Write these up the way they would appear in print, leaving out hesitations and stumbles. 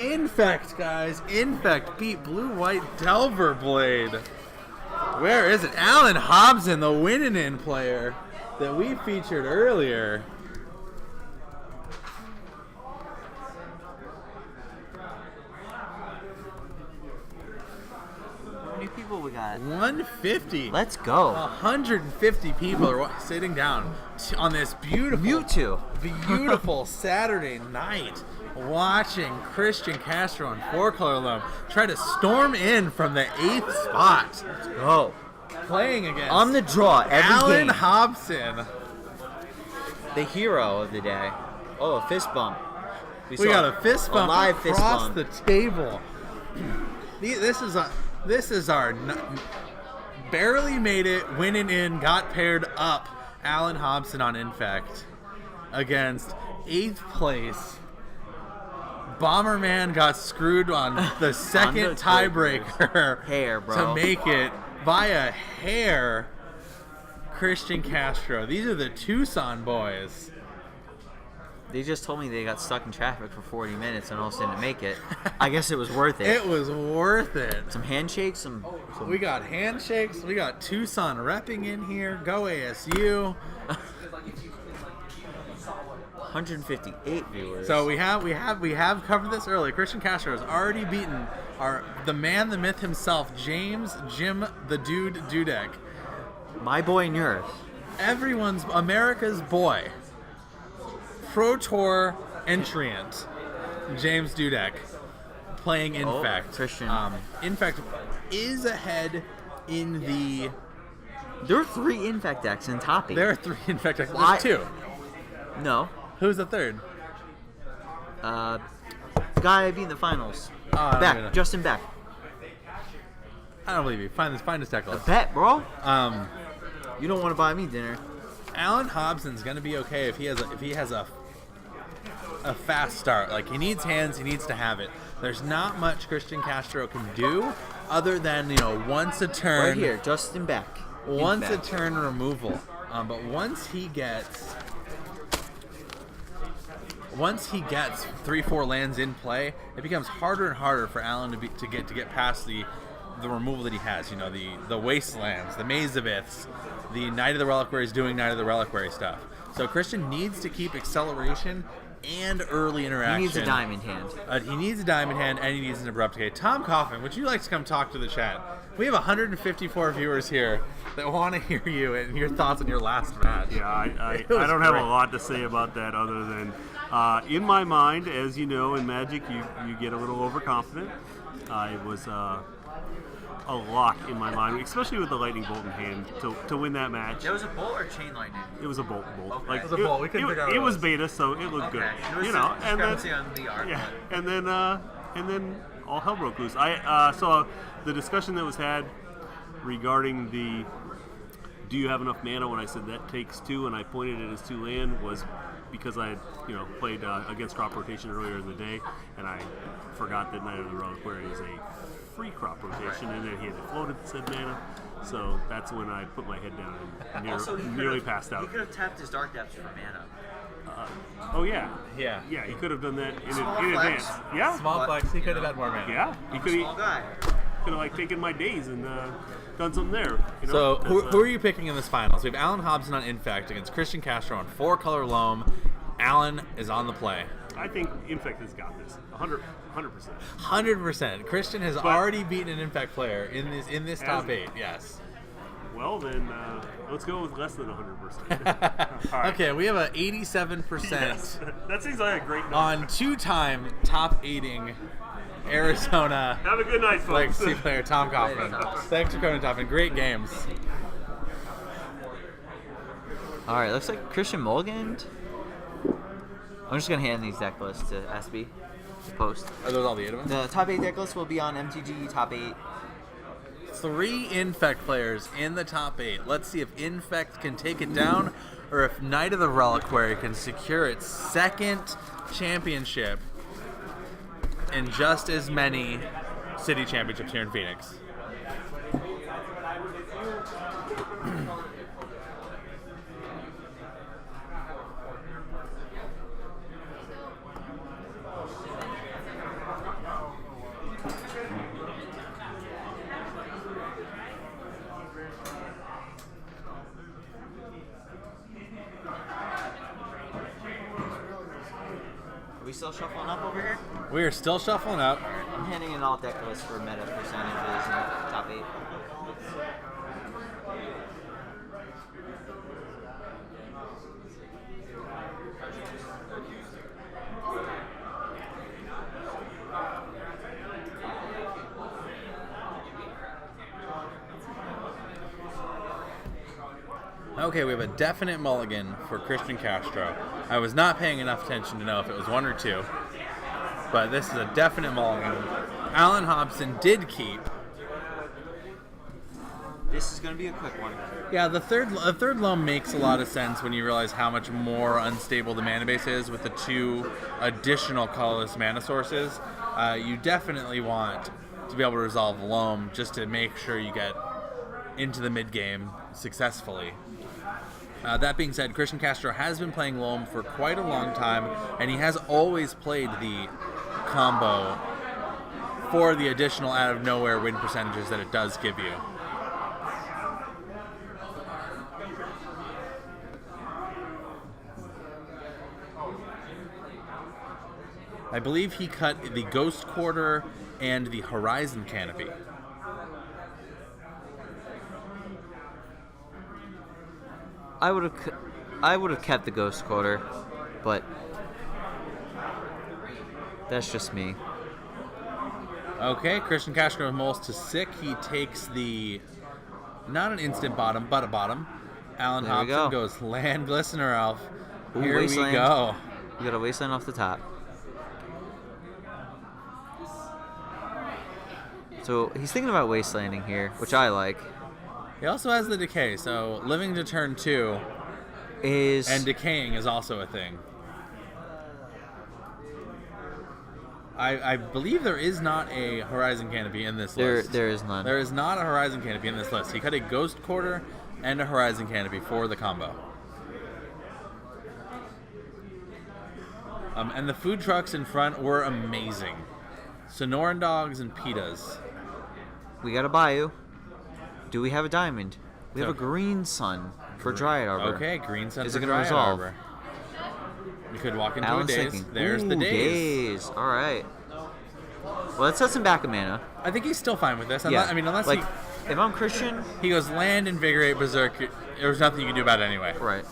Infect, guys. Infect beat Blue-White Delver Blade. Where is it? Alan Hobson, the winning-in player that we featured earlier. How many people we got? 150. Let's go. 150 people are sitting down on this beautiful Saturday night watching Christian Castro and four-color Loam try to storm in from the 8th spot. Let's go. Playing against on the draw every Alan game. Hobson, the hero of the day. Oh, a fist bump. We got a fist bump across the table. This is our barely made it, winning in, got paired up. Alan Hobson on Infect against 8th place. Bomberman got screwed on the second tiebreaker hair, bro. to make it by a hair. Christian Castro. These are the Tucson boys. They just told me they got stuck in traffic for 40 minutes and almost didn't make it. I guess it was worth it. It was worth it. Some handshakes, some... We got handshakes. We got Tucson repping in here. Go ASU. 158 viewers. So we have covered this early. Christian Castro has already beaten the man, the myth himself, James Jim the Dude Dudek. My boy and yours. America's boy. Pro Tour entrant, James Dudek, playing Infect. Christian. Infect is ahead in the... There are 3 Infect decks in top 8. There are 3 Infect decks. There's 2. No. Who's the third? The guy I beat in the finals. Beck. Justin Beck. I don't believe you. Find this deck list. A bet, bro. You don't want to buy me dinner. Alan Hobson's gonna be okay if he has a fast start. Like, he needs hands, he needs to have it. There's not much Christian Castro can do other than, once a turn. Right here, Justin Beck. Once a turn removal. But once he gets 3-4 lands in play, it becomes harder and harder for Alan to get past the removal that he has. The Wastelands, the Maze of Iths, the Knight of the Reliquaries doing Knight of the Reliquary stuff. So Christian needs to keep acceleration and early interaction. He needs a diamond hand. He needs a diamond hand, and he needs an abrupt gate. Tom Coffin, would you like to come talk to the chat? We have 154 viewers here that want to hear you and your thoughts on your last match. Yeah, I don't have a lot to say about that other than, in my mind, as you know, in Magic, you get a little overconfident. It was a lock in my mind, especially with the lightning bolt in hand, to win that match. It was a bolt or chain lightning? It was a bolt. Okay. Like, It was a bolt. We couldn't figure out what it it was was. beta, so it looked good. It was And then on the art. yeah, and then all hell broke loose. I saw the discussion that was had regarding the do you have enough mana when I said that takes 2 and I pointed it as 2 land was because I had played against crop rotation earlier in the day and I forgot that Knight of the Reliquary is a free crop rotation and then he had to float it said mana, so that's when I put my head down and nearly passed out. He could have tapped his Dark Depths for mana. Oh yeah, Yeah. he could have done that in Small advance. flex. Yeah, Small flex, he could have had more mana. yeah, he could Small guy. have taken my days and done something there. So who are you picking in this finals? We have Alan Hobson on Infect against Christian Castro on 4-color Loam. Alan is on the play. I think Infect has got this. 100%. 100%. Christian has already beaten an Infect player in this top 8. Yes. Well, then let's go with less than 100%. All right. Okay, we have a 87% Yes. That seems like a great number. on 2-time top 8ing Arizona Have a good night, folks. legacy player Tom Kaufman. Thanks for coming, Tom. Great games. Alright, looks like Christian mulliganed. I'm just going to hand these deck lists to SB to post. Are those all the 8 of them? The top 8 deck list will be on MTG top 8. 3 Infect players in the top 8. Let's see if Infect can take it down or if Knight of the Reliquary can secure its 2nd championship in just as many city championships here in Phoenix. Are we still shuffling up over here? We are still shuffling up. I'm handing in all deck lists for meta percentages and top 8. Okay, we have a definite mulligan for Christian Castro. I was not paying enough attention to know if it was 1 or 2, but this is a definite mulligan. Allen Hobson did keep. This is going to be a quick one. Yeah, the third loam makes a lot of sense when you realize how much more unstable the mana base is with the 2 additional colorless mana sources. You definitely want to be able to resolve loam just to make sure you get into the mid game successfully. That being said, Christian Castro has been playing Loam for quite a long time, and he has always played the combo for the additional out-of-nowhere win percentages that it does give you. I believe he cut the Ghost Quarter and the Horizon Canopy. I would have kept the Ghost Quarter, but that's just me. Okay, Christian Castro moles to sick. He takes the, not an instant bottom, but a bottom. Allen There we Hobson go. goes Land Glistener Elf. Ooh, Here Wasteland. we go. You got a Wasteland off the top. So he's thinking about Wastelanding here, which I like. He also has the Decay, so living to turn 2 and decaying is also a thing. I believe there is not a Horizon Canopy in this list. There is none. There is not a Horizon Canopy in this list. He cut a Ghost Quarter and a Horizon Canopy for the combo. And the food trucks in front were amazing. Sonoran Dogs and Pitas. We got a Bayou. Do we have a Diamond? We have a Green Sun for Dryad Arbor. Okay, Green Sun Is for it gonna Dryad resolve? Arbor. You could walk into Alan's a daze. thinking. There's the Ooh, daze. All right. Well, let's set some back of mana. I think he's still fine with this. Unless like, if I'm Christian, he goes Land, Invigorate, Berserk. There's nothing you can do about it anyway. right.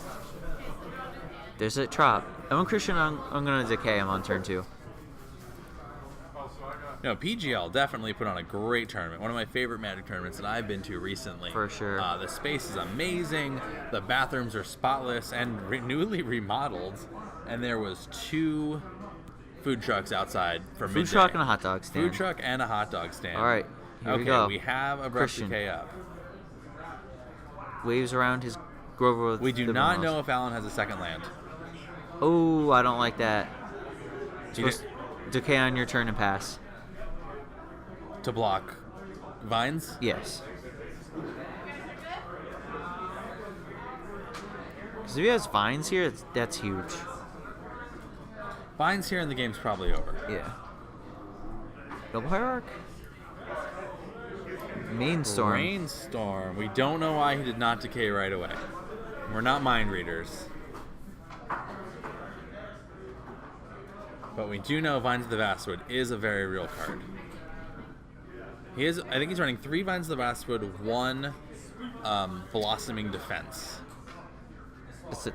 There's a Trop. If I'm Christian, I'm gonna Decay him on turn 2. No, PGL definitely put on a great tournament. One of my favorite Magic tournaments that I've been to recently. For sure. The space is amazing. The bathrooms are spotless and newly remodeled. And there was 2 food trucks outside for midday. Food truck and a hot dog stand. Food truck and a hot dog stand. All right. Here we go. We have a Abrupt Christian. Decay up. Waves around his Grover. We do not know if Allen has a second land. Oh, I don't like that. You Supposed Decay on your turn and pass. to block vines. Yes. Because if he has vines here, that's huge. Vines here in the game's probably over. Yeah. Double Hierarch? Mainstorm. Rainstorm. We don't know why he did not decay right away. We're not mind readers. But we do know Vines of the Vastwood is a very real card. I think he's running 3 Vines of the Vastwood, 1 Blossoming Defense.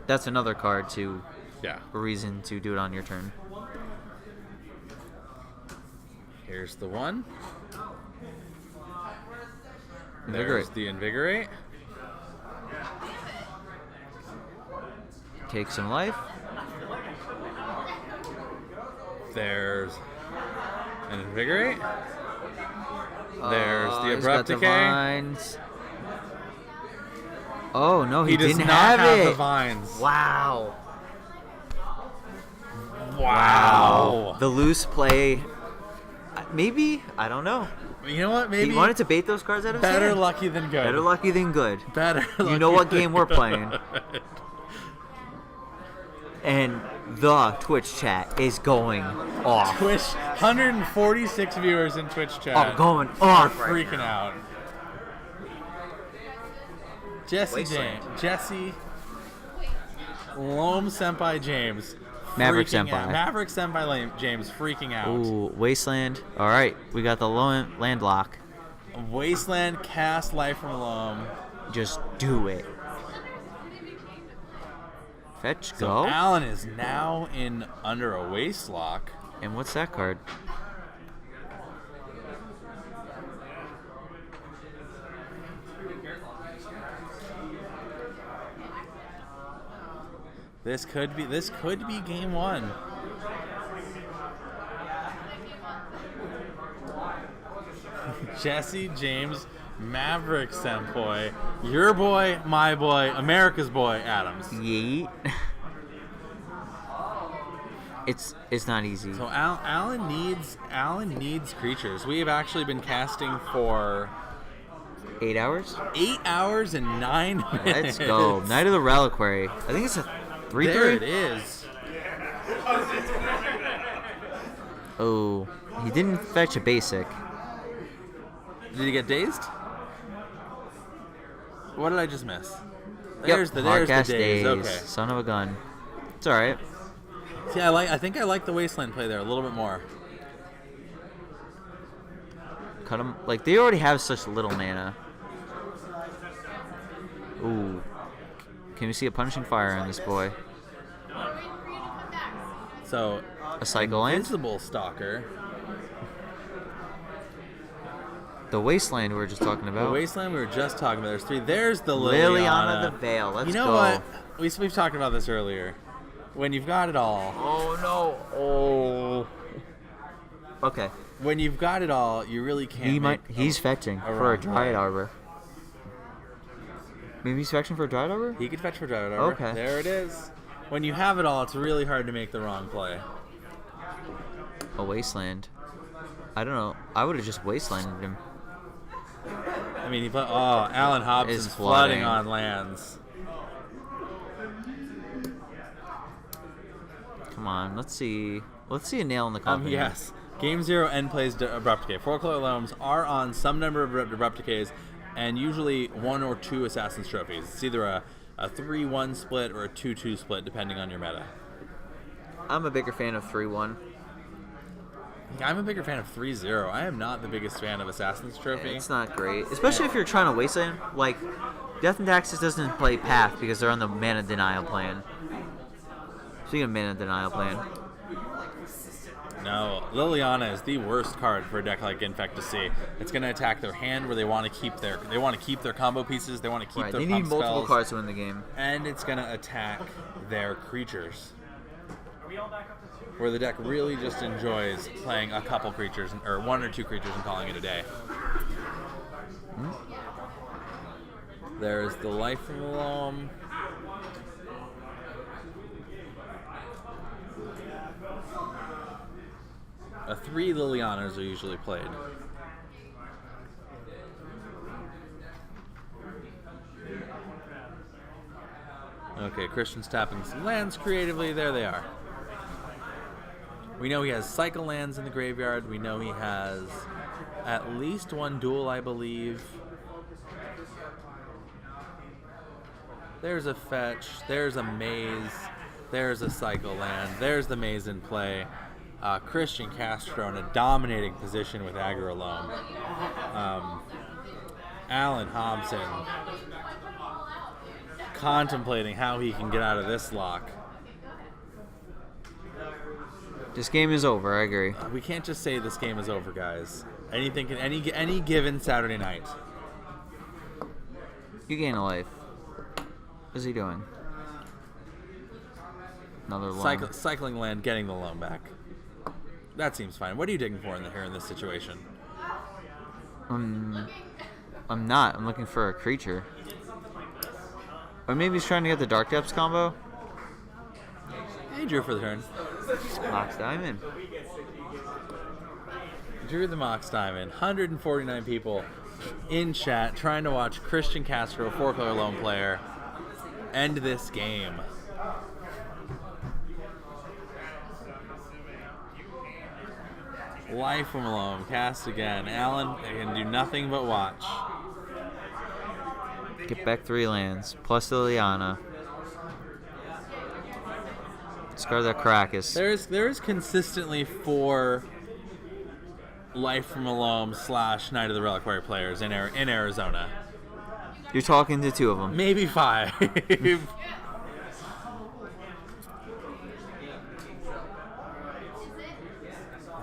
That's another card to Yeah. a reason to do it on your turn. Here's the 1. Invigorate. There's the Invigorate. Take some life. There's an Invigorate. There's the He's Abrupt got the Decay. vines. Oh no, he He does didn't not have it. the vines. Wow. Wow. The loose play. Maybe, I don't know. You know what? Maybe He wanted to bait those cards out of his better hand. lucky than good. Better lucky than good. Better You know lucky what than game we're good. playing. And the Twitch chat is going off. Twitch, 146 viewers in Twitch chat. Oh, going are off right freaking out. Jesse Wasteland. James. Jesse Loam Senpai James Maverick freaking out. Senpai. Maverick Senpai James freaking out. Ooh, Wasteland. All right, we got the Loam land lock. Wasteland, cast Life from Loam. Just do it. Fetch, So go. Alan is now in under a waste lock. And what's that card? This could be game one. Jesse James, Maverick Senpai, your boy, my boy, America's boy, Adams. Yeet. It's not easy. So Alan needs creatures. We have actually been casting for 8 hours? 8 hours and 9 minutes. Let's go. Night of the Reliquary. I think it's a 3-3. There it is. Oh, he didn't fetch a basic. Did he get dazed? What did I just miss? Yep, There's the Hardcast daze. Daze. Okay. Son of a gun. It's all right. See, I think I like the Wasteland play there a little bit more. Cut him. Like, they already have such little mana. Ooh. Can we see a Punishing Fire on this boy? So, A Cycle Land? Invincible Stalker. The Wasteland we were just talking The about. Wasteland we were just talking about. There's 3. There's the Liliana the Veil. Let's You know go. what? We've talked about this earlier. When you've got it all. Oh, no. Oh. Okay. When you've got it all, you really can't. He's fetching for a wrong Dryad play. Arbor. Maybe he's fetching for a Dryad Arbor? He could fetch for Dryad Arbor. Okay. There it is. When you have it all, it's really hard to make the wrong play. A Wasteland. I don't know. I would have just Wastelanded him. I mean, Alan Hobson's Is flooding flooding. on lands. Come on, let's see. Let's see a nail in the coffin. Yes. Game 0 end plays Abrupt Decay. 4-color Loams are on some number of Abrupt Decays, and usually 1 or 2 Assassin's Trophies. It's either a 3-1 split or a 2-2 split, depending on your meta. I'm a bigger fan of 3-1. I'm a bigger fan of 3-0. I am not the biggest fan of Assassin's Trophy. It's not great, especially if you're trying to Wasteland. Like, Death and Taxes doesn't play Path because they're on the Mana Denial plan. Speaking of Mana Denial plan. No, Liliana is the worst card for a deck like Infect to see. It's going to attack their hand where they want to keep their combo pieces. They want to keep Right, their they need pump multiple spells, cards to win the game. and it's going to attack their creatures. Where the deck really just enjoys playing a couple creatures, or 1 or 2 creatures, and calling it a day. There's the Life from the Loam. A 3 Lilianas are usually played. Okay, Christian's tapping some lands creatively. There they are. We know he has cycle lands in the graveyard. We know he has at least 1 duel, I believe. There's a fetch. There's a maze. There's a cycle land. There's the maze in play. Christian Castro in a dominating position with aggro Loam. Alan Hobson contemplating how he can get out of this lock. This game is over, I agree. We can't just say this game is over, guys. Anything can any given Saturday night. You gain a life. What's he doing? Another Loam. Cycling land, getting the Loam back. That seems fine. What are you digging for here in this situation? I'm not. I'm looking for a creature. Or maybe he's trying to get the Dark Depths combo. He drew for the turn. Mox Diamond. Drew the Mox Diamond. 149 people in chat trying to watch Christian Castro, 4-color Loam player, end this game. Life from Loam, cast again. Alan can do nothing but watch. Get back 3 lands. Plus Liliana. Scar the Caracas. There's consistently 4 Life from a Loam / Night of the Reliquary players in Arizona. You're talking to 2 of them. Maybe 5.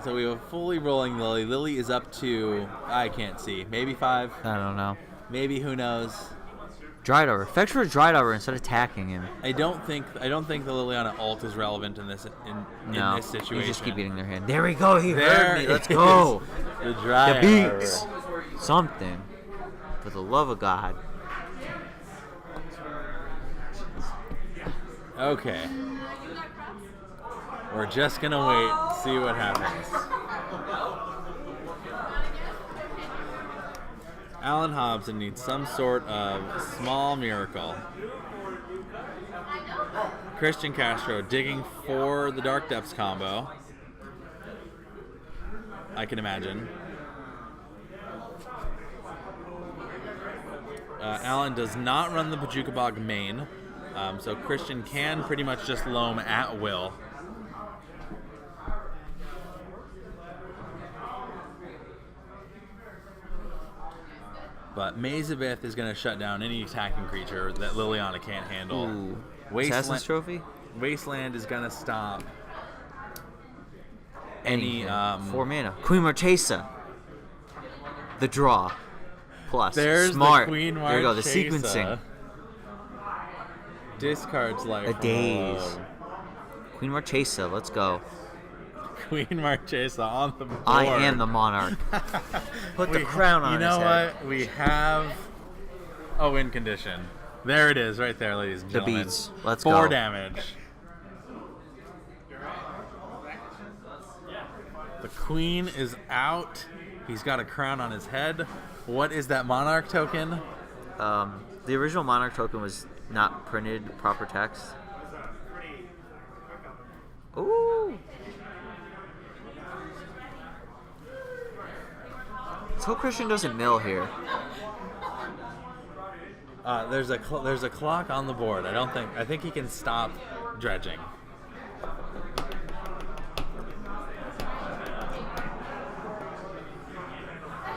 So we have a fully rolling Lily. Lily is up to, I can't see, maybe 5. I don't know. Maybe, who knows. Driedar. Fetch for Driedar instead of attacking him. I don't think the Liliana ult is relevant in this this situation. You just keep getting their hand. There we go. He There heard me. Let's go. The dry The beats. Something. For the love of God. Okay. We're just gonna wait, see what happens. Alan Hobson needs some sort of small miracle. Christian Castro digging for the Dark Depths combo. I can imagine. Alan does not run the Pajuka Bog main, so Christian can pretty much just loam at will. But Mazavith is going to shut down any attacking creature that Liliana can't handle. Ooh. Assassin's Trophy? Wasteland is going to stop any 4 mana. Queen Marchesa. The draw. Plus. There's Smart. the Queen Marchesa. There you go. The sequencing. Discards life. A daze. Queen Marchesa. Let's go. Queen Marchesa on the board. I am the monarch. Put the crown on his head. You know what? We have a win condition. There it is, right there, ladies and The gentlemen. beats. Let's 4 go. damage. The queen is out. He's got a crown on his head. What is that monarch token? The original monarch token was not printed proper text. Ooh. Let's hope Christian doesn't mill here. There's a clock on the board. I think he can stop dredging.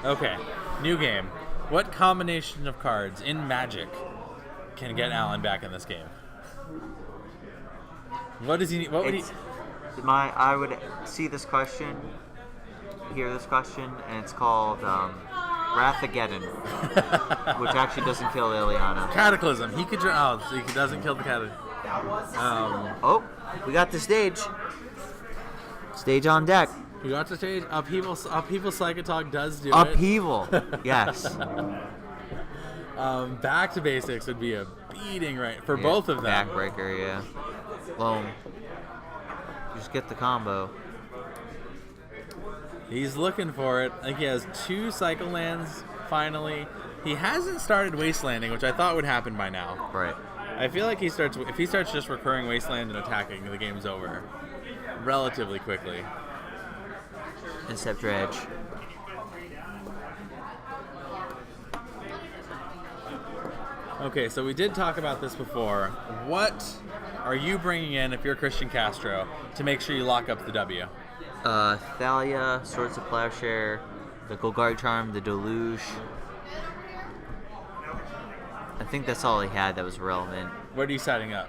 Okay, new game. What combination of cards in Magic can get Alan back in this game? What does he need? What would he? I would see this question, hear this question, and it's called Wrathageddon, which actually doesn't kill Liliana. Cataclysm. He could draw. Oh, so he doesn't kill the Cataclysm. Oh, we got the stage. Stage on deck. We got the stage. Upheaval Psychotalk does do Upheaval. Yes. Back to basics would be a beating right for both of them. Backbreaker, yeah. Loam. Just get the combo. He's looking for it. I think he has 2 cycle lands finally. He hasn't started wastelanding, which I thought would happen by now. Right. I feel like if he starts just recurring wasteland and attacking, the game's over relatively quickly. Incept Dredge. Okay, so we did talk about this before. What are you bringing in if you're Christian Castro to make sure you lock up the W? Thalia, Swords of Plowshare, the Golgari Charm, the Deluge. I think that's all he had that was relevant. What are you citing out?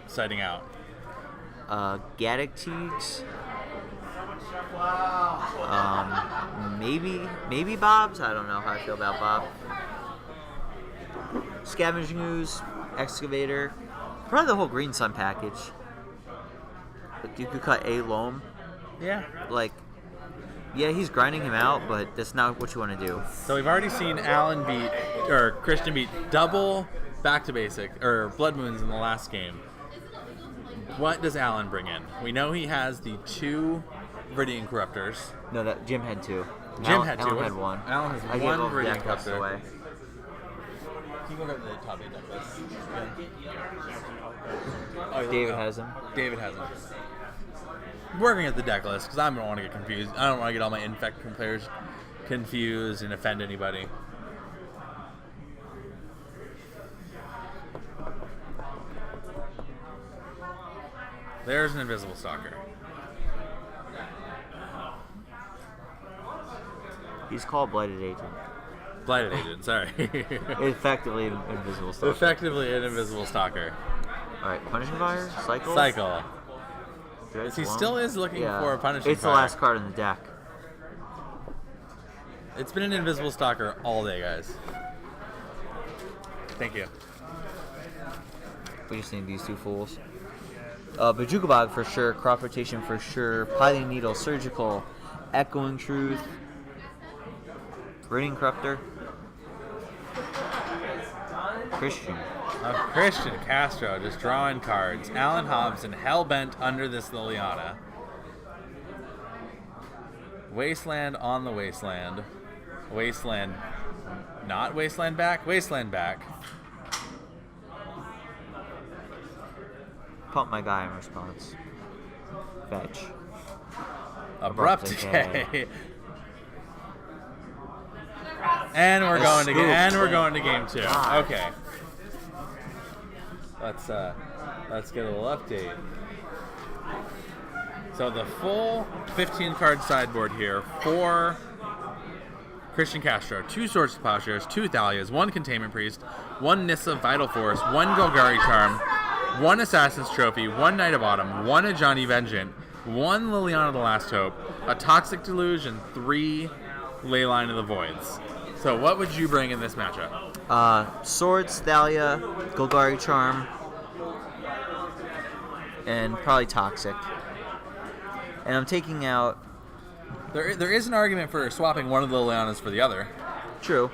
Gaddock Teagues. Maybe Bob's. I don't know how I feel about Bob. Scavenging Ooze, Excavator, probably the whole Green Sun package. But you could cut a Loam. Yeah. Yeah, he's grinding him out, but that's not what you want to do. So we've already seen Christian beat double back to basic or Blood Moons in the last game. What does Alan bring in? We know he has the 2 Viridian Corruptors. No, that Jim had 2. Jim had 2. Alan had 1. Alan has I 1 gave Viridian deck lists Corruptor. away. Can you go to the top 8 deck list? David has him. David has him. Working at the deck list because I don't want to get confused. I don't want to get all my Infect players confused and offend anybody. There's an Invisible Stalker. He's called Blighted Agent. Blighted Agent, sorry. Effectively an Invisible Stalker. Effectively an Invisible Stalker. Alright, Punishing Fire? Cycle? Cycle. Dread He Loam? still is looking for a Punishing It's Fire. the last card in the deck. It's been an Invisible Stalker all day, guys. Thank you. We just need these two fools. Bojuka Bog for sure, Crop Rotation for sure, Piling Needle, Surgical, Echoing Truth, Radiant Corruptor, Christian. Christian Castro just drawing cards. Alan Hobson hellbent under this Liliana. Wasteland on the Wasteland. Wasteland. Not Wasteland back. Wasteland back. Pump my guy in response. Fetch. Abrupt decay. And we're going to game 2. Okay. Let's get a little update. So the full 15 card sideboard here for Christian Castro: 2 Swords to Plowshares, 2 Thalias, 1 Containment Priest, 1 Nissa Vital Force, 1 Golgari Charm, 1 Assassin's Trophy, 1 Knight of Autumn, 1 Ajani Vengeant, 1 Liliana the Last Hope, a Toxic Deluge, and 3 Leyline of the Voids. So what would you bring in this matchup? Swords, Thalia, Golgari Charm, and probably Toxic. And I'm taking out... There is an argument for swapping one of the Lilianas for the other. True.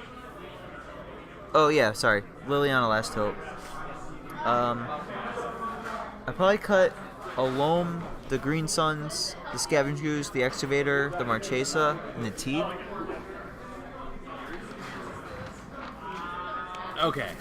Oh yeah, sorry. Liliana Last Hope. I probably cut a Loam, the Green Suns, the Scavenge Goose, the Excavator, the Marchesa, and the Teague. Okay.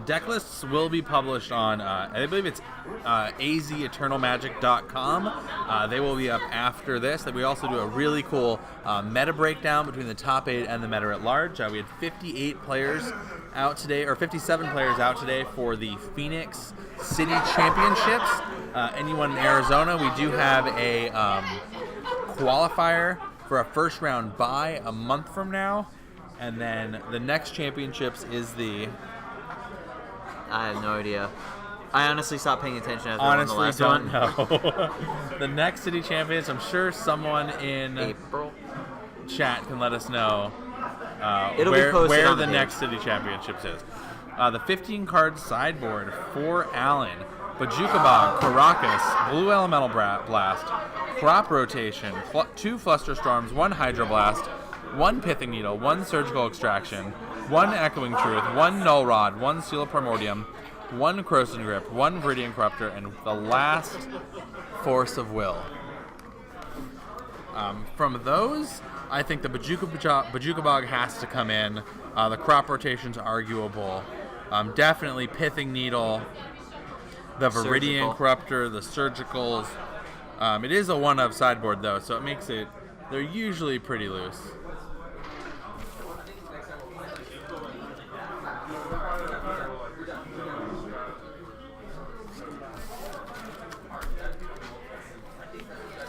Deck lists will be published on, I believe it's azeternalmagic.com. They will be up after this. We also do a really cool meta breakdown between the top 8 and the meta at large. We had 58 players out today, or 57 players out today for the Phoenix City Championships. Anyone in Arizona, we do have a qualifier for a first round bye a month from now. And then the next championships is the... I have no idea. I honestly stopped paying attention after Honestly, the last don't one. know. The next city champions, I'm sure someone in April. chat can let us know It'll be posted where on the the next city championships is. The 15-card sideboard for Allen: Bojuka Bog, Caracas, Blue Elemental Blast, Crop Rotation, 2 Fluster Storms, 1 Hydro Blast, 1 Pithing Needle, 1 Surgical Extraction, 1 Echoing Truth, 1 Null Rod, 1 Seal of Primordium, 1 Croson Grip, 1 Viridian Corruptor, and the last Force of Will. From those, I think the Bojuka Bog has to come in. The Crop Rotation's arguable. Definitely Pithing Needle, the Viridian Corruptor, the Surgicals. It is a one-of sideboard, though, so it makes it... They're usually pretty loose.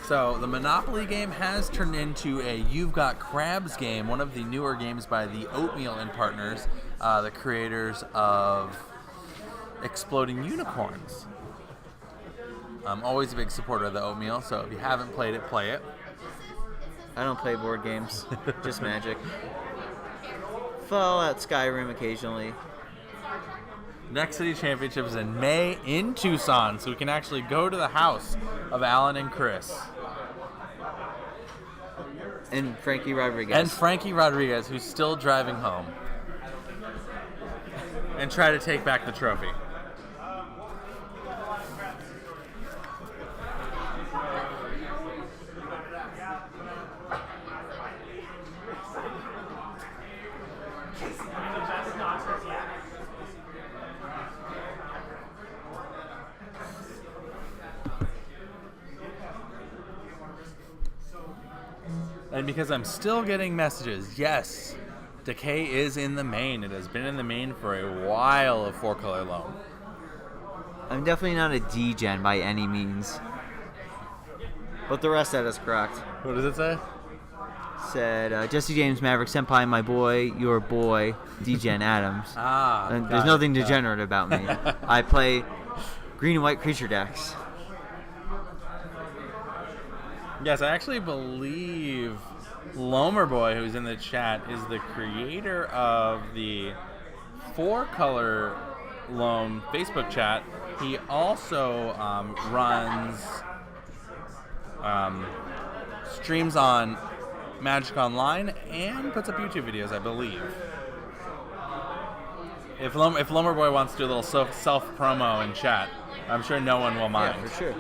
So the Monopoly game has turned into a You've Got Crabs game, one of the newer games by the Oatmeal and Partners, the creators of Exploding Unicorns. I'm always a big supporter of the Oatmeal, so if you haven't played it, play it. I don't play board games, just Magic. Fallout, Skyrim occasionally. Next City Championship is in May in Tucson, so we can actually go to the house of Alan and Chris. And Frankie Rodriguez. And Frankie Rodriguez, who's still driving home. And try to take back the trophy. And because I'm still getting messages, yes, Decay is in the main. It has been in the main for a while of 4-color Loam. I'm definitely not a D-gen by any means. But the rest of that is correct. What does it say? Said Jesse James Maverick Senpai, my boy, your boy, D-gen Adams. And there's nothing degenerate about me. I play green and white creature decks. Yes, I actually believe Loamer Boy, who's in the chat, is the creator of the 4-color Loam Facebook chat. He also runs streams on Magic Online and puts up YouTube videos, I believe. If Loamer Boy wants to do a little self promo in chat, I'm sure no one will mind. Yeah, for sure.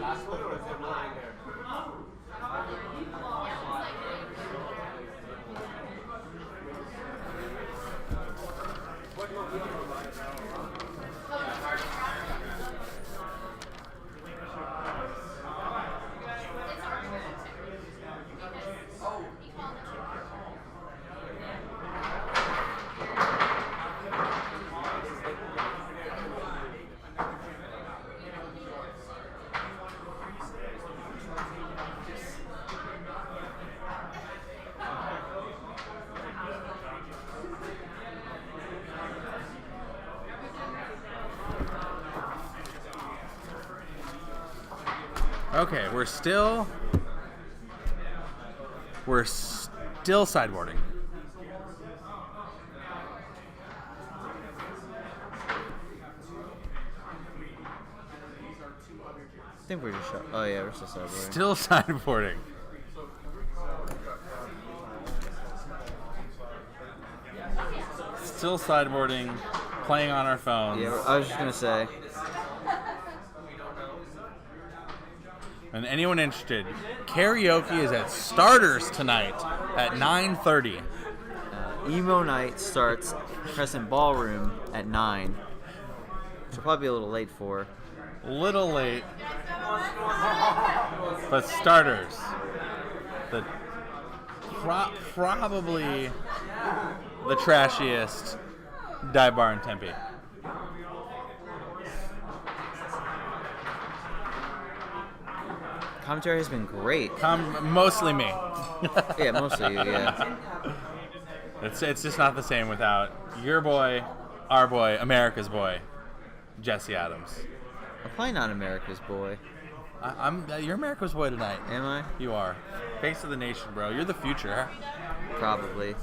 Okay, we're still sideboarding. I think we're just. Oh yeah, we're still sideboarding. Still sideboarding. Still sideboarding, playing on our phones. Yeah, I was just gonna say. And anyone interested, karaoke is at Starters tonight at 9:30. Emo night starts Crescent Ballroom at 9. Which will probably be a little late for. Little late, but Starters, the probably the trashiest dive bar in Tempe. Commentary has been great. Mostly me. Yeah, mostly you, yeah. It's just not the same without your boy, our boy, America's boy, Jesse Adams. I'm probably not America's boy. You're America's boy tonight. Am I? You are. Face of the nation, bro. You're the future. Probably.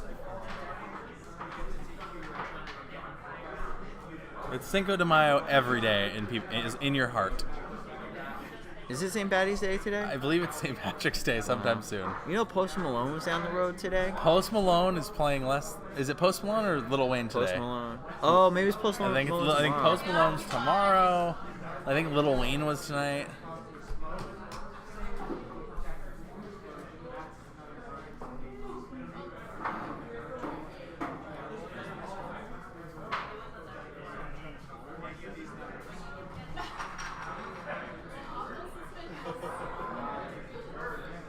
It's Cinco de Mayo every day in your heart. Is it St. Patty's Day today? I believe it's St. Patrick's Day sometime soon. You know Post Malone was down the road today? Post Malone is playing less. Is it Post Malone or Lil Wayne today? Post Malone. Oh, maybe it's Post Malone. I think Post Malone's tomorrow. I think Lil Wayne was tonight.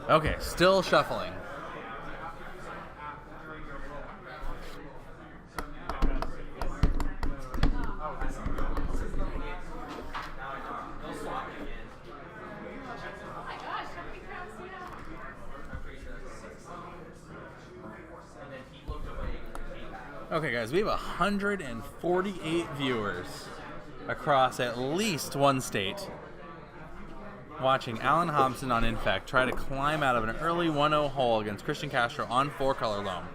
Okay, still shuffling. Okay, guys, we have 148 viewers across at least one state watching Alan Hobson on Infect try to climb out of an early 1-0 hole against Christian Castro on 4-color Loam.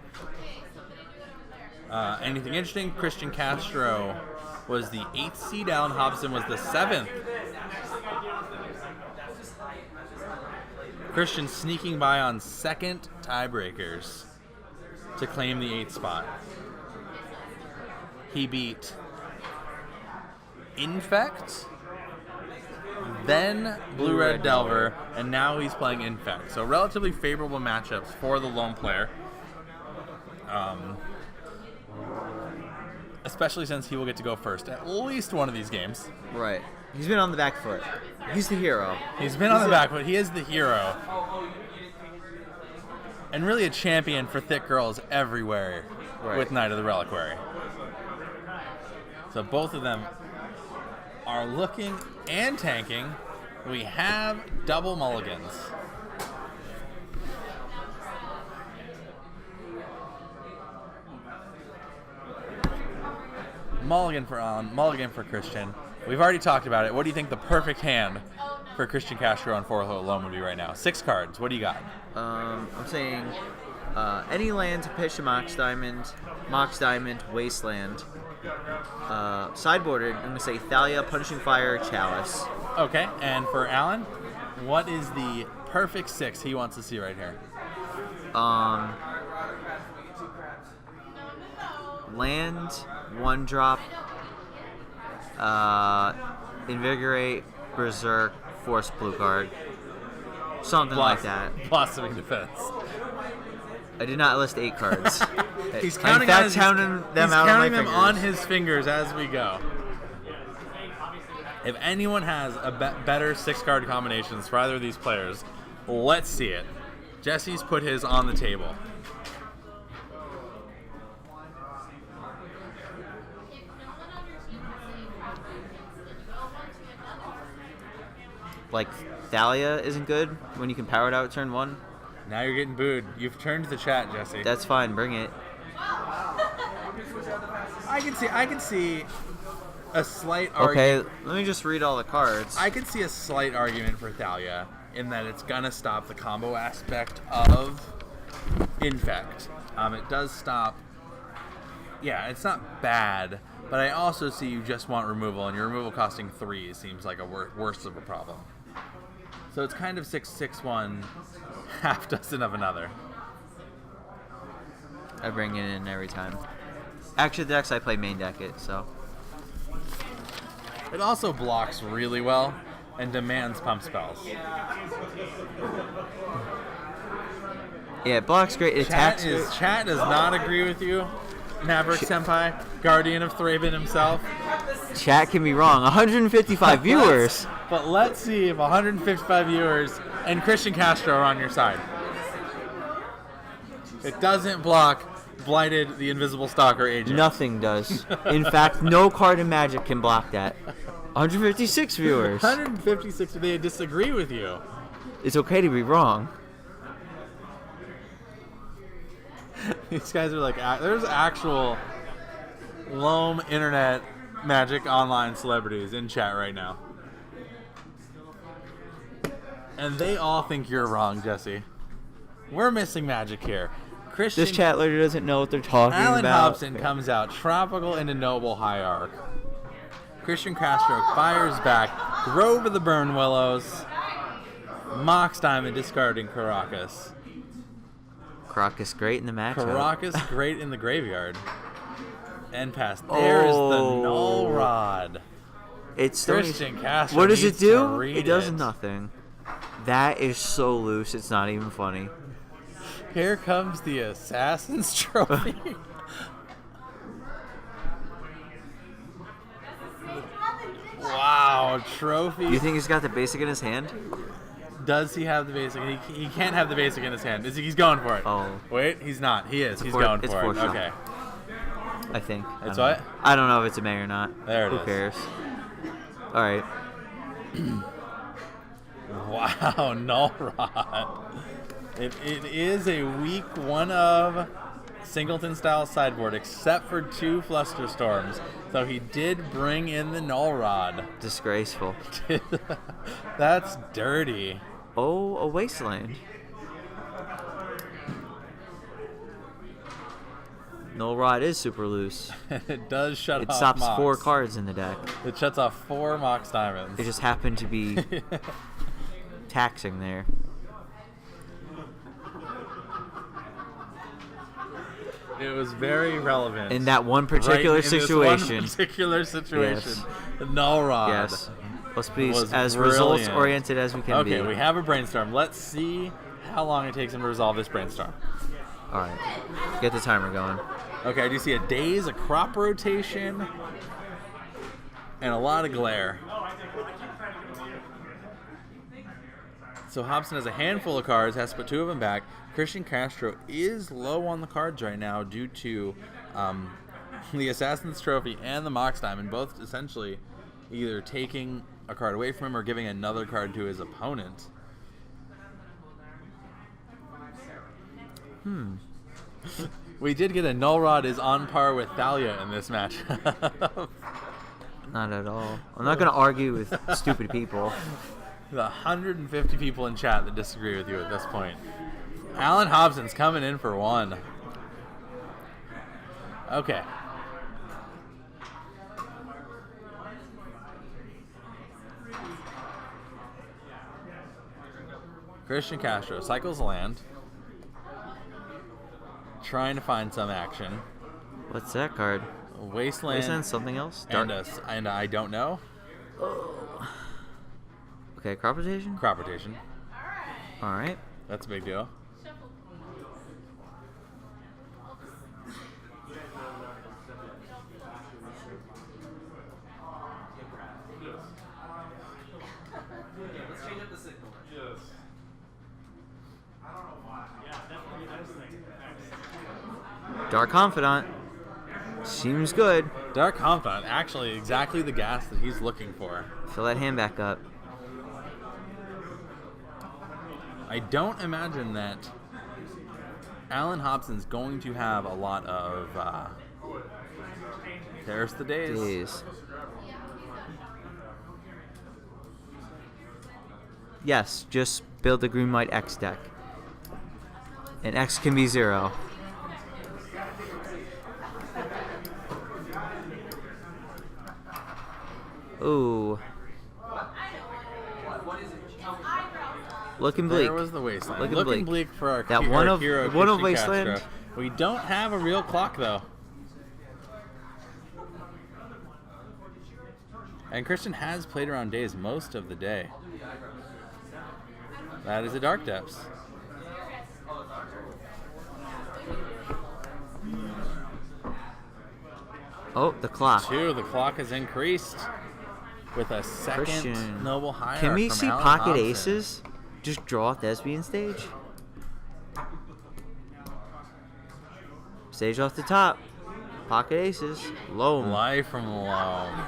Anything interesting? Christian Castro was the 8th seed. Alan Hobson was the 7th. Christian sneaking by on second tiebreakers to claim the 8th spot. He beat Infect, then Blue Red Delver, and now he's playing Infect. So relatively favorable matchups for the Loam player. Especially since he will get to go first at least one of these games. Right. He's been on the back foot. He's the hero. He's been on the back foot. He is the hero. And really a champion for thick girls everywhere with Knight of the Reliquary. So both of them are looking and tanking, we have double mulligans. Mulligan for Alan, mulligan for Christian. We've already talked about it. What do you think the perfect hand for Christian Castro on 4 Loam would be right now? 6 cards. What do you got? I'm saying any land to pitch a Mox Diamond, Wasteland. Sideboarded, I'm going to say Thalia, Punishing Fire, Chalice. Okay, and for Alan, what is the perfect 6 he wants to see right here? Land, 1-drop, Invigorate, Berserk, Force blue card. Something like that. Blossoming Defense. I did not list 8 cards. He's counting them on his fingers. fingers as we go. If anyone has a better 6-card combinations for either of these players, let's see it. Jesse's put his on the table. Like, Thalia isn't good when you can power it out turn 1. Now you're getting booed. You've turned the chat, Jesse. That's fine, bring it. I can see a slight argument. Okay, let me just read all the cards. I can see a slight argument for Thalia in that it's gonna stop the combo aspect of Infect. It does stop. Yeah, it's not bad, but I also see you just want removal, and your removal costing 3 seems like a worse of a problem. So it's kind of 6/6/1, half dozen of another. I bring it in every time. Actually, the decks I play main deck it, so. It also blocks really well and demands pump spells. Yeah, it blocks great. It attacks. Chat does not agree with you, Maverick Senpai, guardian of Thraben himself. Chat can be wrong. 155 viewers. But let's see if 155 viewers and Christian Castro are on your side. It doesn't block Blighted, the Invisible Stalker agent. Nothing does. In fact, no card in Magic can block that. 156 viewers. 156, they disagree with you. It's okay to be wrong. These guys are like, there's actual Loam internet Magic online celebrities in chat right now. And they all think you're wrong, Jesse. We're missing magic here. This chat literally doesn't know what they're talking Alan about. Hobson comes out, Tropical into Noble Hierarch. Christian Castro fires back, Grove of the Burn Willows, Mox Diamond discarding Caracas. Caracas great in the matchup. Caracas great in the graveyard. End pass. There's the Null Rod. It's Christian Castro. What does it do? It does nothing. That is so loose, it's not even funny. Here comes the Assassin's Trophy. Wow, trophy. You think he's got the basic in his hand? Does he have the basic? He can't have the basic in his hand. He's going for it. Oh. Wait, he's not. He is. He's going for it. Okay. I think. It's what? I don't know if it's a May or not. There it is. Who cares? All right. Wow, Null Rod. It is a week 1 of Singleton style sideboard, except for 2 Flusterstorms. So he did bring in the Null Rod. Disgraceful. That's dirty. Oh, a Wasteland. Null Rod is super loose. It does shut off It stops Mox. 4 cards in the deck. It shuts off 4 Mox Diamonds. It just happened to be taxing there. It was very relevant. In that one particular situation. This one particular situation. Yes. The Null Rod. Yes. Let's be was as brilliant. results-oriented as we can be. Okay, we have a brainstorm. Let's see how long it takes him to resolve this brainstorm. All right. Get the timer going. Okay, I do see a daze, a crop rotation, and a lot of glare. So Hobson has a handful of cards, has to put 2 of them back. Christian Castro is low on the cards right now due to the Assassin's Trophy and the Mox Diamond, both essentially either taking a card away from him or giving another card to his opponent. We did get a Null Rod is on par with Thalia in this match. Not at all. I'm not going to argue with stupid people. The 150 people in chat that disagree with you at this point. Alan Hobson's coming in for one. Okay. Christian Castro cycles land. Trying to find some action. What's that card? Wasteland. Wasteland, something else? Dark. And I don't know. Okay, crop rotation? Crop rotation. Alright. That's a big deal. Let's change up the signal. Yes. Dark Confidant. Seems good. Dark Confidant, actually exactly the gas that he's looking for. Fill that hand back up. I don't imagine that Alan Hobson's going to have a lot of there's the days. Yes, just build a green white X deck. And X can be 0. Ooh. Looking bleak. There was the Wasteland. Looking bleak for our that hero, one of Christian Wasteland. Castro. We don't have a real clock though. And Christian has played around days most of the day. That is a Dark Depths. Oh, the clock. 2. The clock has increased with a second Christian. Noble Hierarch. Can we from see Alan pocket Hobson. aces? Just draw off Thespian stage? Stage off the top. Pocket aces. Loam. Life from Loam.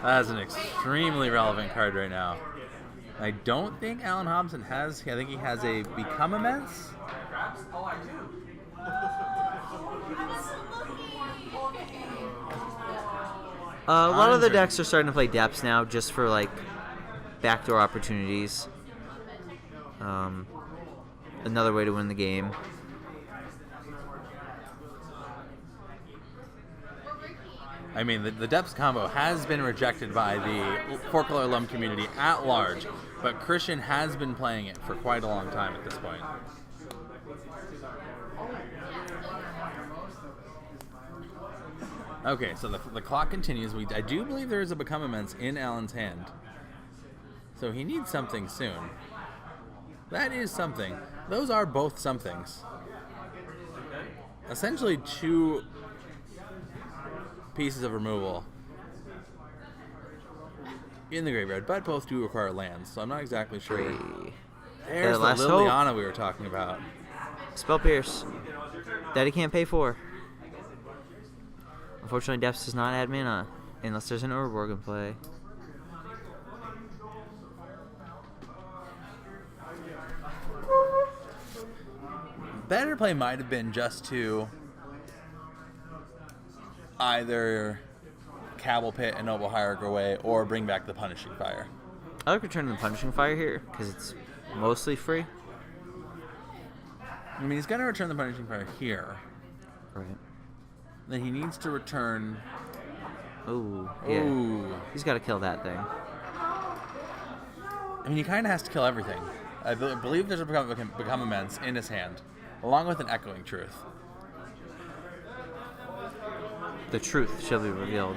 That is an extremely relevant card right now. I don't think Alan Hobson has. I think he has a Become Immense. Oh, I do. A lot of the decks are starting to play depths now just for like backdoor opportunities. Another way to win the game. I mean, the Depths combo has been rejected by the four-color Loam community at large, but Christian has been playing it for quite a long time at this point. Okay, so the clock continues. I do believe there is a Become Immense in Alan's hand. So he needs something soon. That is something. Those are both somethings. Essentially 2 pieces of removal in the graveyard, but both do require lands, so I'm not exactly sure. There's the last Liliana we were talking about. Spell Pierce. That he can't pay for. Unfortunately, Depths does not add mana, unless there's an Urborg in play. Better play might have been just to either Cabal Pit and Noble Hierarch away or bring back the Punishing Fire. I like returning the Punishing Fire here, because it's mostly free. I mean, he's going to return the Punishing Fire here. Right. Then he needs to return... Ooh, yeah. Ooh. He's got to kill that thing. I mean, he kind of has to kill everything. I believe there's a Become Immense in his hand, along with an Echoing Truth. The truth shall be revealed.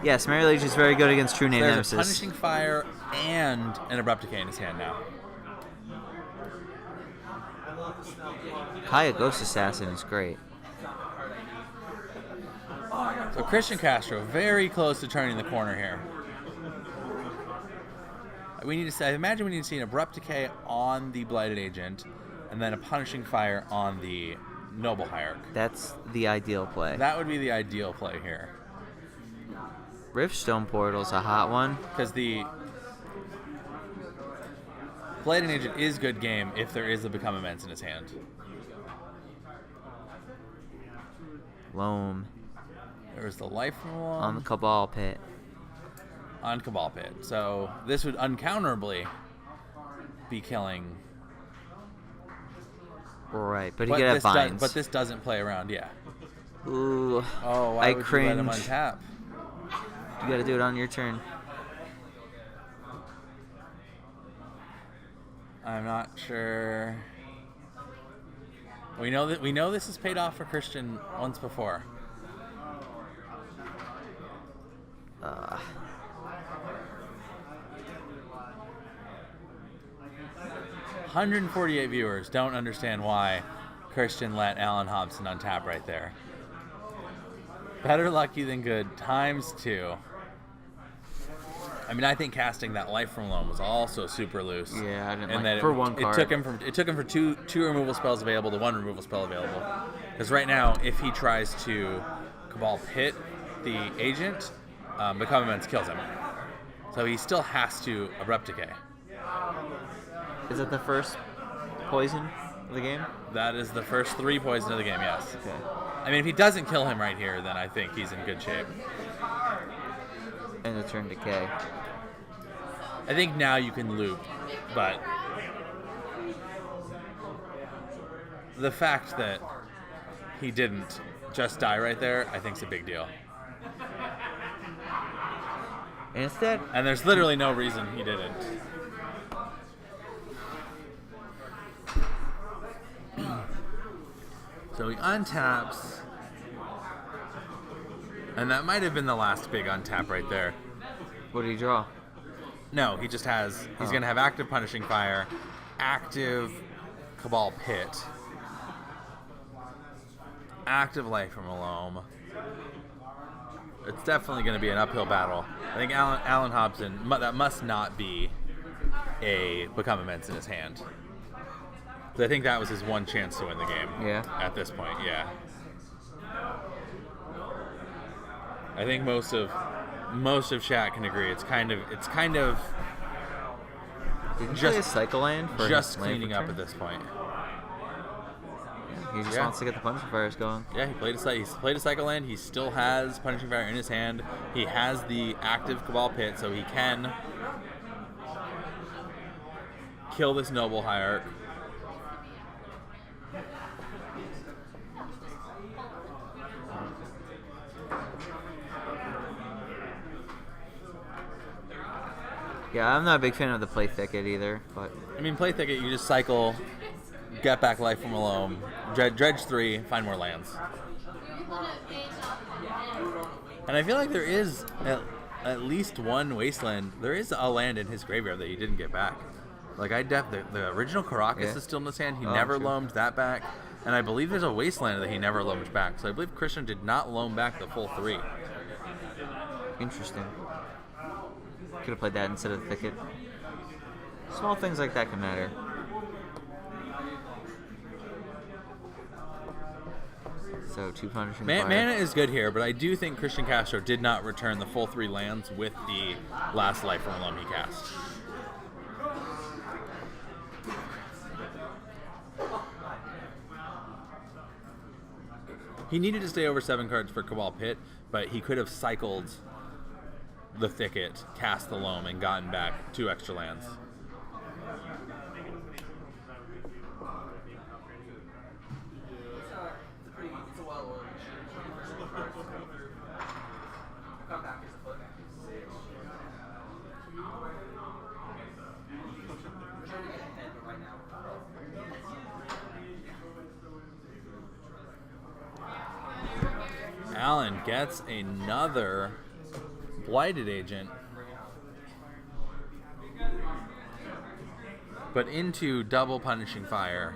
Yes, Mary Leach is very good against True Name There's Nemesis. a Punishing Fire and an Abrupt Decay in his hand now. Kaya Ghost Assassin is great. So Christian Castro, very close to turning the corner here. We need to say, I imagine we need to see an Abrupt Decay on the Blighted Agent, and then a Punishing Fire on the Noble Hierarch. That's the ideal play. That would be the ideal play here. Riftstone Portal's a hot one. Because the Blighted Agent is good game if there is a Become Immense in his hand. Loam. There's the Life from Loam. On the Cabal Pit. On Cabal Pit. So this would uncounterably be killing. Right, but he could have binds. But this doesn't play around, yeah. Ooh. Oh, why would cringe. you let him untap? You gotta do it on your turn. I'm not sure. We know this has paid off for Christian once before. 148 viewers don't understand why Christian let Alan Hobson untap right there. Better lucky than good ×2. I mean, I think casting that Life from Loam was also super loose. Yeah, I didn't and like for one card. It took him for two removal spells available to one removal spell available. Because right now, if he tries to Cabal Pit the agent, Become Immense kills him. So he still has to Abrupt Decay. Is it the first poison of the game? That is the first 3 poison of the game, yes. Okay. I mean, if he doesn't kill him right here, then I think he's in good shape. And the turn decay. I think now you can loop, but the fact that he didn't just die right there, I think is a big deal. And instead, and there's literally no reason he didn't. So he untaps, and that might have been the last big untap right there. What did he draw? No, he just has, he's going to have active Punishing Fire, active Cabal Pit, active Life from Loam. It's definitely going to be an uphill battle. I think Alan Hobson, that must not be a Become Immense in his hand. So I think that was his one chance to win the game. Yeah. At this point, yeah. I think most of chat can agree. It's kind of Did you play a Cycle Land for just land cleaning up return? at this point. He just wants to get the Punishing Fires going. Yeah, he's played a Cycle Land. He still has Punishing Fire in his hand. He has the active Cabal Pit, so he can kill this Noble Hierarch. Yeah, I'm not a big fan of the Play Thicket either, but I mean, Play Thicket, you just cycle, get back Life from Loam, dredge 3, find more lands. And I feel like there is at least one Wasteland. There is a land in his graveyard that he didn't get back. Like, the original Caracas is still in his hand. He never loamed that back. And I believe there's a Wasteland that he never loamed back. So I believe Christian did not loam back the full 3. interesting. Could have played that instead of the Thicket. Small things like that can matter. So 2 Punishing Fire. Mana is good here, but I do think Christian Castro did not return the full 3 lands with the last Life from Loam he cast. He needed to stay over 7 cards for Cabal Pit, but he could have cycled the Thicket, cast the Loam, and gotten back 2 extra lands. It's a well-oiled machine. Come back as a foot. We're trying to get ahead, but right now Alan gets another Blighted Agent, but into double Punishing Fire.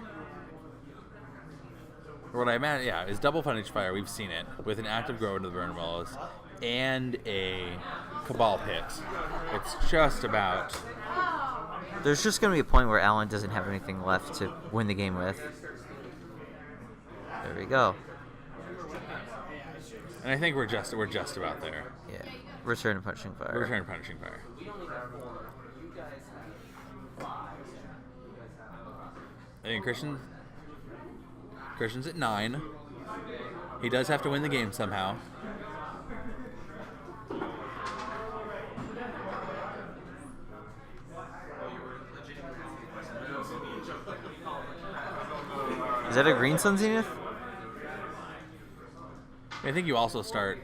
What I imagine, is double Punishing Fire. We've seen it with an active Grow into the Burn Willows and a Cabal Pit. It's just about. There's just going to be a point where Alan doesn't have anything left to win the game with. There we go. And I think we're just about there. Yeah. Return to Punishing Fire. Return to Punishing Fire. And Christian's at 9. He does have to win the game somehow. Is that a Green Sun Zenith? I think you also start.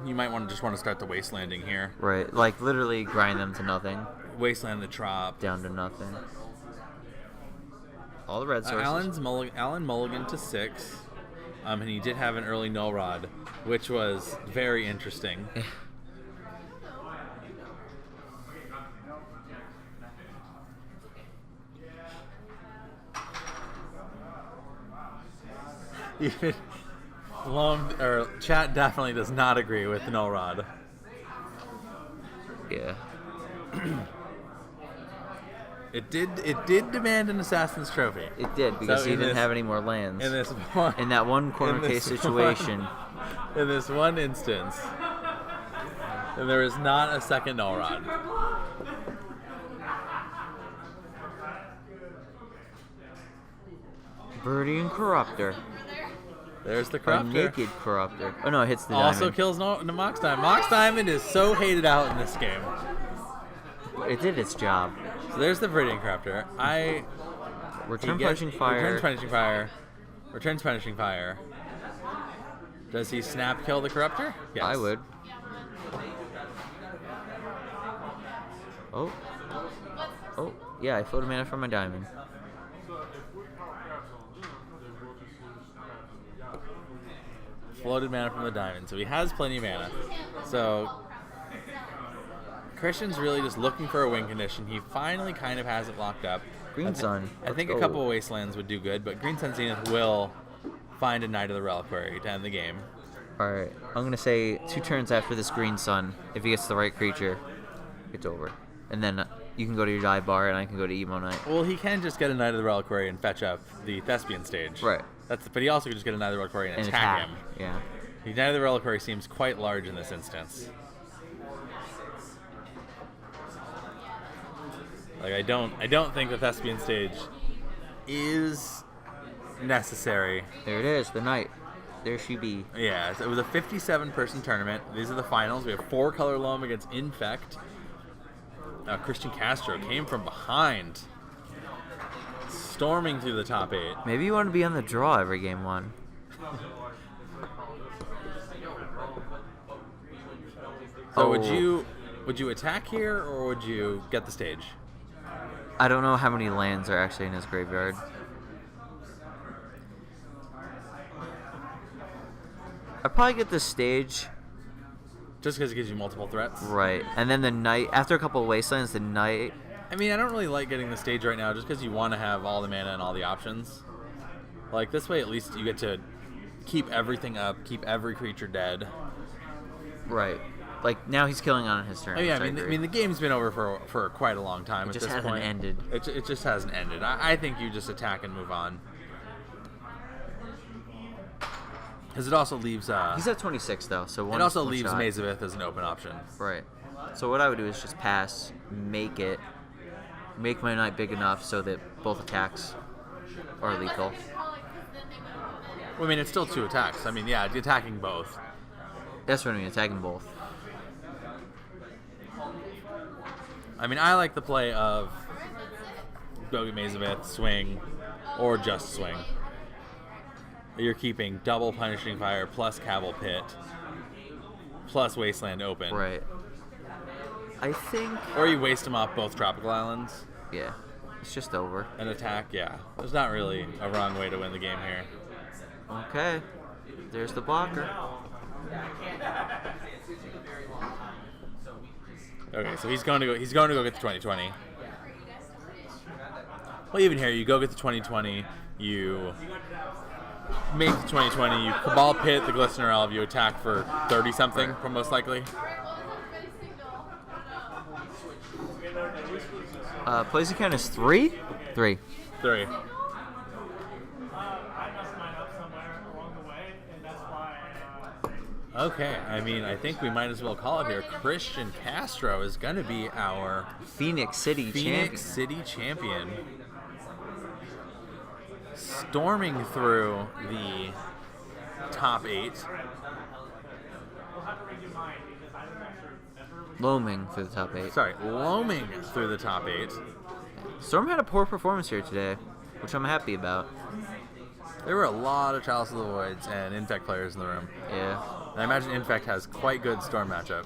You might just want to start the Wastelanding here. Right, like literally grind them to nothing. Wasteland the Trop. Down to nothing. All the red sources. Alan Mulligan to 6. And he did have an early null rod, which was very interesting. Even Loam or chat definitely does not agree with the null rod. Yeah. It did demand an Assassin's Trophy. It did, because he didn't have any more lands. In that one corner case situation. In this one instance. And there is not a second null rod. Viridian Corruptor. There's the A Corruptor. naked Corruptor. Oh no, it hits the Also diamond. kills the Mox Diamond. Mox Diamond is so hated out in this game. It did its job. So there's the Viridian Corruptor. Return Punishing Fire. Returns Punishing Fire. Returns Punishing Fire. Does he snap kill the Corruptor? Yes. I would. Oh. Oh, yeah, I floated mana from my diamond. Floated mana from the diamond, so he has plenty of mana. So Christian's really just looking for a win condition. He finally kind of has it locked up. Green Sun. I think a couple of Wastelands would do good, but Green Sun Zenith will find a Knight of the Reliquary to end the game. Alright, I'm going to say 2 turns after this Green Sun, if he gets the right creature, it's over. And then you can go to your dive bar, and I can go to Emo Knight. Well, he can just get a Knight of the Reliquary and fetch up the Thespian stage. Right. But he also can just get a Knight of the Reliquary and attack him. Yeah. The Knight of the Reliquary seems quite large in this instance. Like I don't think the Thespian stage is necessary. There it is, the Knight. There she be. Yeah, so it was a 57-person tournament. These are the finals. We have 4-color Loam against Infect. Christian Castro came from behind, storming through the top 8. Maybe you want to be on the draw every game 1. So would you attack here or would you get the stage? I don't know how many lands are actually in his graveyard. I'd probably get the stage. Just because it gives you multiple threats? Right. And then the Knight, after a couple of Wastelands, the Knight. I mean, I don't really like getting the stage right now just because you want to have all the mana and all the options. Like, this way at least you get to keep everything up, keep every creature dead. Right. Like, now he's killing on his turn. Oh, yeah, I mean, the game's been over for quite a long time at this point. It just hasn't ended. It just hasn't ended. I think you just attack and move on. Because it also leaves... he's at 26, though, so one. It also one leaves shot. Maze of Ith as an open option. Right. So what I would do is just pass, make my Knight big enough so that both attacks are lethal. Well, I mean, it's still 2 attacks. I mean, yeah, attacking both. That's what I mean, attacking both. I mean, I like the play of go get Maze of Ith, swing, or just swing. You're keeping double Punishing Fire plus Cavil Pit plus Wasteland open. Right. I think... Or you waste them off both Tropical Islands. Yeah. It's just over. And attack, yeah. There's not really a wrong way to win the game here. Okay. There's the blocker. Okay, so he's going to go get the 2020. Well, even here, you go get the 2020, you make the 2020, you Cabal Pit the Glistener Elf, you attack for 30-something, most likely. Plays count is 3? 3. 3. Okay, I mean, I think we might as well call it here. Christian Castro is going to be our Phoenix City champion. City champion. storming through the top 8. Loaming for the top 8. Sorry, loaming through the top 8. Storm had a poor performance here today, which I'm happy about. There were a lot of Chalice of the Voids and Infect players in the room. Yeah. And I imagine Infect has quite good Storm matchup.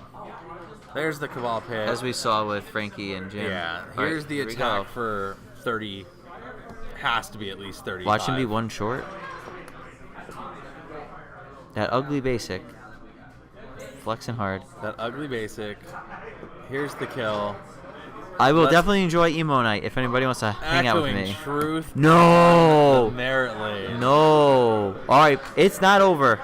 There's the Cabal Pit. As we saw with Frankie and Jim. Yeah, All here's right, the here we attack go. for 30. Has to be at least 35. Watch him be one short. That ugly basic. Flexing hard. That ugly basic. Here's the kill. I will Let's- definitely enjoy emo night if anybody wants to hang out with Echoing me. truth. No. The Merit Lane. No. All right, it's not over.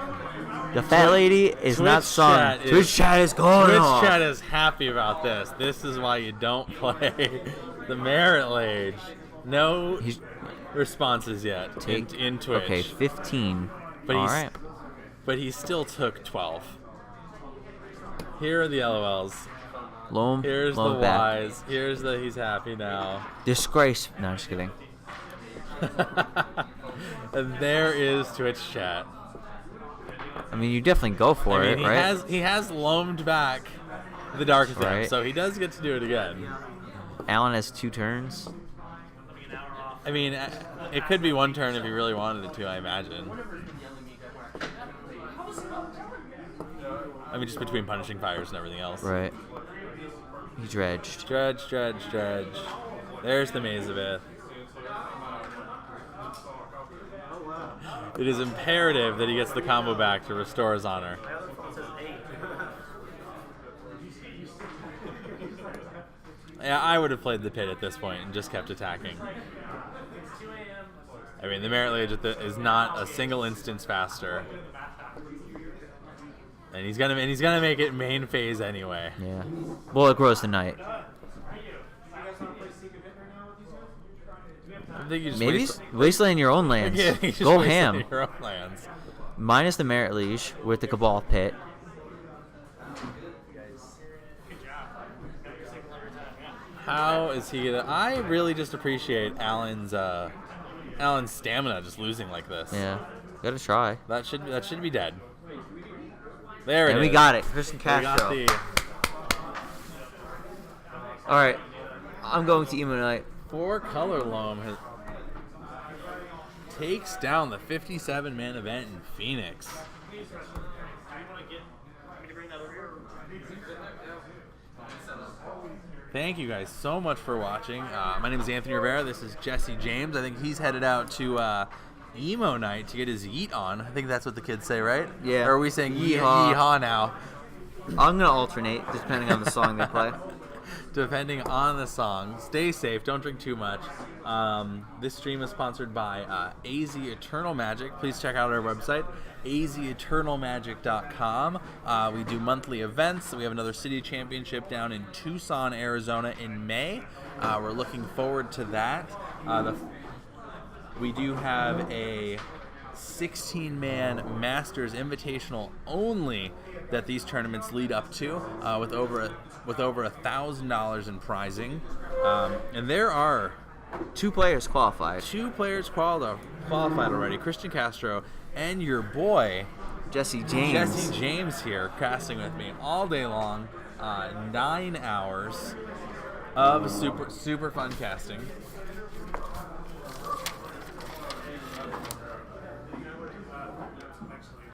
The fat lady is not Twitch sung. chat is- Twitch chat is going Twitch off. chat is happy about this. This is why you don't play the Merit Lane. No He's responses yet in Twitch. Okay, 15. But All he's, right. but he still took 12. Here are the LOLs. Loam. Here's Loam the back. Y's. Here's the he's happy now. Disgrace. No, I'm just kidding. And there is Twitch chat. I mean, you definitely go for I mean, it, right? he has loamed back the Dark Attempt, Right. so he does get to do it again. Alan has 2 turns. I mean, it could be one turn if he really wanted it to, I imagine. I mean, just between punishing fires and everything else. Right. He dredged. Dredge. There's the Mazavith. It is imperative that he gets the combo back to restore his honor. Yeah, I would have played the pit at this point and just kept attacking. I mean, the Merit Lage is not a single instance faster. And he's gonna make it main phase anyway. Yeah. Well, it grows tonight. I think you just Maybe waste- wasteland your own lands. Yeah, you just Go wasted ham. your own lands. Minus the Merit Liege with the Cabal Pit. How is he gonna? I really just appreciate Alan's stamina just losing like this. Yeah. Gotta try. That should be dead. There it is. And we got it. Christian We got Castro. the All right. I'm going to emo night. 4-color Loam takes down the 57-man event in Phoenix. Thank you guys so much for watching. My name is Anthony Rivera. This is Jesse James. I think he's headed out to emo night to get his yeet on. I think that's what the kids say, right? Yeah. Or are we saying Yeehaw. yeehaw now? I'm gonna alternate depending on the song they play. Depending on the song. Stay safe. Don't drink too much. This stream is sponsored by AZ Eternal Magic. Please check out our website, azeternalmagic.com. We do monthly events. We have another city championship down in Tucson, Arizona in May. We're looking forward to that. We do have a 16-man Masters Invitational only that these tournaments lead up to, with over $1,000 in prizing, and there are 2 players qualified. 2 players qualified already: Christian Castro and your boy Jesse James. Jesse James here, casting with me all day long. 9 hours of super fun casting.